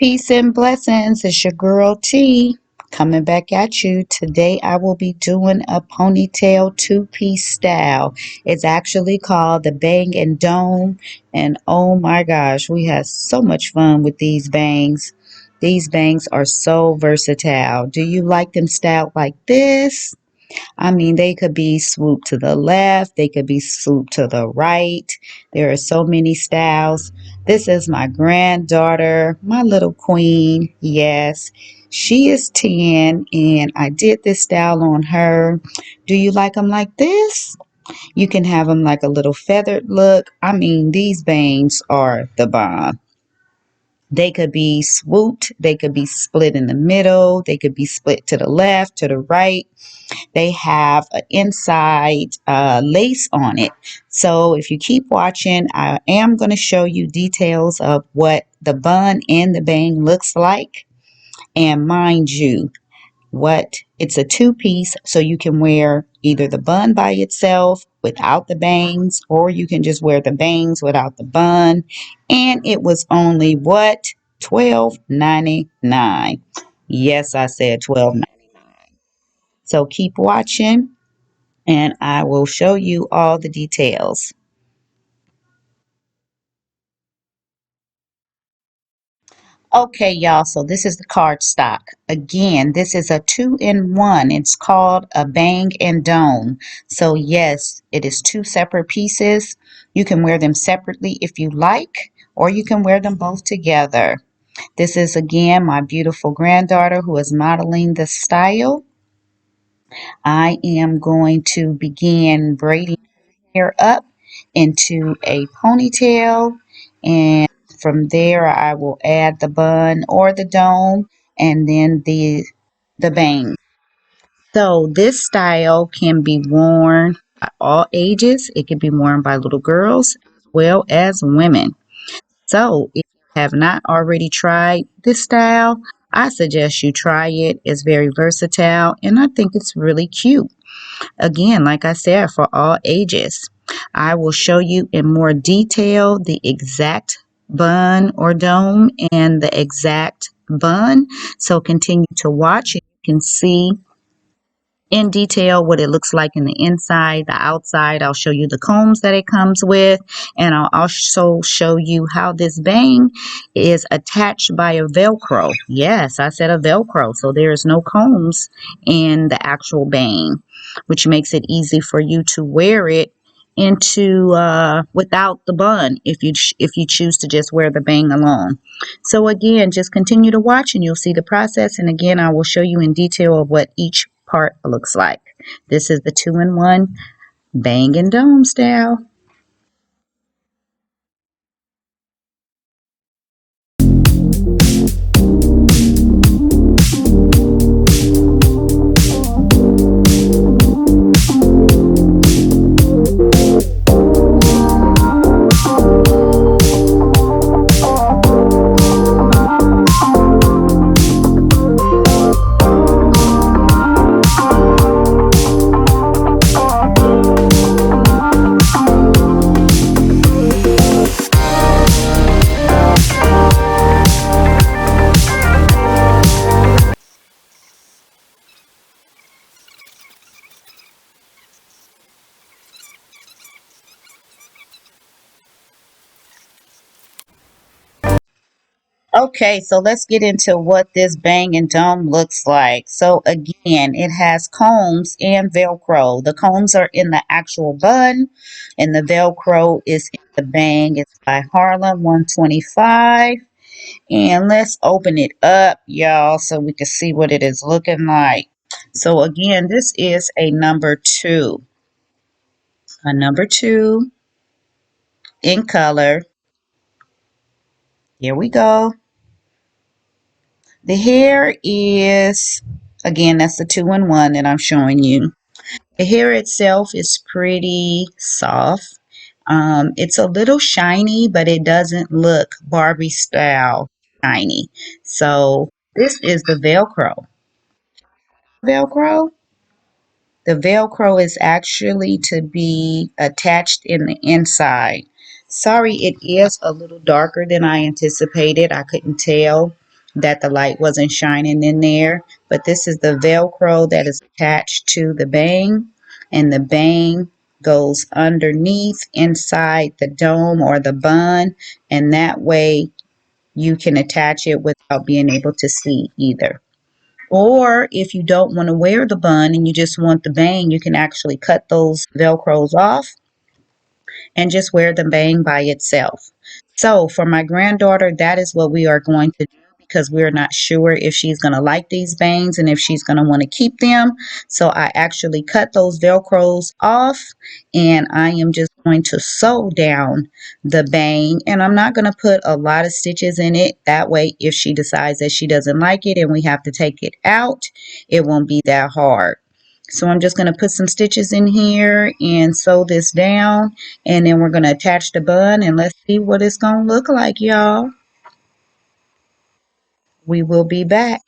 Peace and blessings. It's your girl T coming back at you. Today I will be doing a ponytail two-piece style. It's actually called the Bang and Dome. And oh my gosh, we had so much fun with these bangs. These bangs are so versatile. Do you like them styled like this? I mean, they could be swooped to the left, they could be swooped to the right. There are so many styles. This is my granddaughter, my little queen. Yes, she is 10, and I did this style on her. Do you like them like this? You can have them like a little feathered look. I mean, these bangs are the bomb. They could be swooped, they could be split in the middle, they could be split to the left, to the right. They have an inside lace on it. So if you keep watching, I am going to show you details of what the bun and the bang looks like. And mind you, what it's a two-piece, so you can wear either the bun by itself without the bangs, or you can just wear the bangs without the bun. And it was only what? $12.99. Yes, I said $12.99. So keep watching and I will show you all the details. Okay, y'all, so this is the cardstock. Again, this is a two-in-one. It's called a bang and dome. So yes, it is two separate pieces. You can wear them separately if you like, or you can wear them both together. This is again my beautiful granddaughter who is modeling the style. I am going to begin braiding hair up into a ponytail, and from there I will add the bun or the dome and then the bang. So this style can be worn by all ages. It can be worn by little girls as well as women. So if you have not already tried this style, I suggest you try it. It's very versatile and I think it's really cute. Again, like I said, for all ages. I will show you in more detail the exact bun or dome and the exact bun. So continue to watch. You can see in detail what it looks like in the inside, the outside. I'll show you the combs that it comes with, and I'll also show you how this bang is attached by a Velcro. Yes, I said a Velcro, so there is no combs in the actual bang, which makes it easy for you to wear it into without the bun if you choose to just wear the bang alone. So again, just continue to watch and you'll see the process, and again I will show you in detail of what each part looks like. This is the two-in-one bang and dome style. Okay, so let's get into what this bang and dome looks like. So again, it has combs and Velcro. The combs are in the actual bun and the Velcro is in the bang. It's by Harlem 125. And let's open it up, y'all, so we can see what it is looking like. So again, this is a number two. A number two in color. Here we go. The hair is, again, that's the two-in-one that I'm showing you. The hair itself is pretty soft. It's a little shiny, but it doesn't look Barbie style shiny. So this is the Velcro. Velcro. The Velcro is actually to be attached in the inside. Sorry, it is a little darker than I anticipated. I couldn't tell. that the light wasn't shining in there. But this is the Velcro that is attached to the bang, and the bang goes underneath inside the dome or the bun, and that way you can attach it without being able to see either. Or if you don't want to wear the bun and you just want the bang, you can actually cut those Velcros off and just wear the bang by itself. So for my granddaughter, that is what we are going to do because we're not sure if she's going to like these bangs and if she's going to want to keep them. So I actually cut those Velcros off and I am just going to sew down the bang, and I'm not going to put a lot of stitches in it. That way, if she decides that she doesn't like it and we have to take it out, it won't be that hard. So I'm just going to put some stitches in here and sew this down, and then we're going to attach the bun, and let's see what it's going to look like, y'all. We will be back.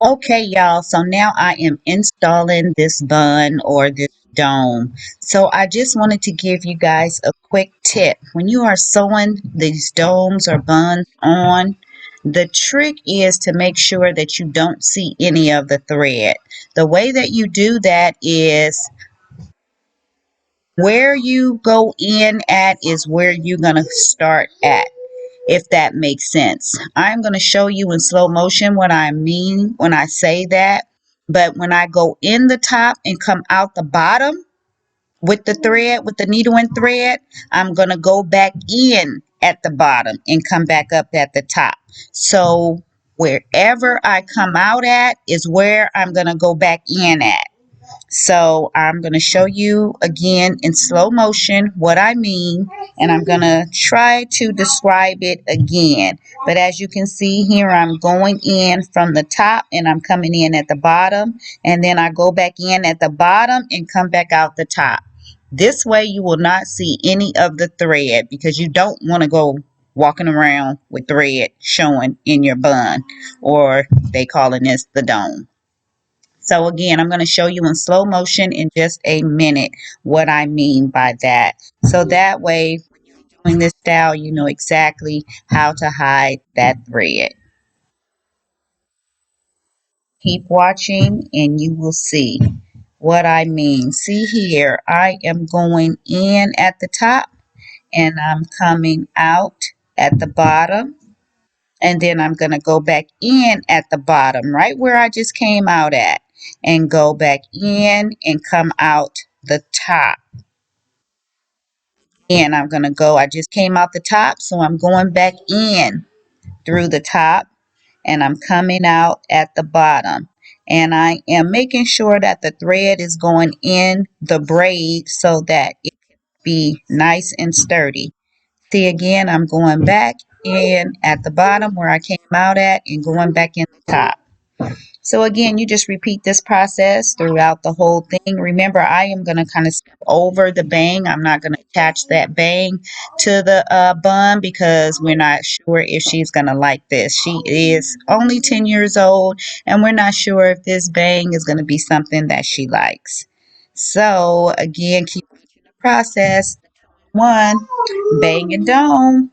Okay, y'all, so now I am installing this bun or this dome. So I just wanted to give you guys a quick tip. When you are sewing these domes or buns on, the trick is to make sure that you don't see any of the thread. The way that you do that is where you go in at is where you're going to start at, if that makes sense. I'm going to show you in slow motion what I mean when I say that. But when I go in the top and come out the bottom with the thread, with the needle and thread, I'm going to go back in at the bottom and come back up at the top. So wherever I come out at is where I'm going to go back in at. So I'm going to show you again in slow motion what I mean, and I'm going to try to describe it again. But as you can see here, I'm going in from the top and I'm coming in at the bottom, and then I go back in at the bottom and come back out the top. This way you will not see any of the thread because you don't want to go walking around with thread showing in your bun, or they calling this the dome. So again, I'm going to show you in slow motion in just a minute what I mean by that. So that way doing this style, you know exactly how to hide that thread. Keep watching and you will see what I mean. See here, I am going in at the top and I'm coming out at the bottom. And then I'm going to go back in at the bottom, right where I just came out at, and go back in and come out the top. And I'm going to go, I just came out the top, so I'm going back in through the top and I'm coming out at the bottom. And I am making sure that the thread is going in the braid so that it can be nice and sturdy. See again, I'm going back in at the bottom where I came out at and going back in the top. So again, you just repeat this process throughout the whole thing. Remember, I am going to kind of skip over the bang. I'm not going to attach that bang to the bun because we're not sure if she's going to like this. She is only 10 years old and we're not sure if this bang is going to be something that she likes. So again, keep the process. One, bang and don't.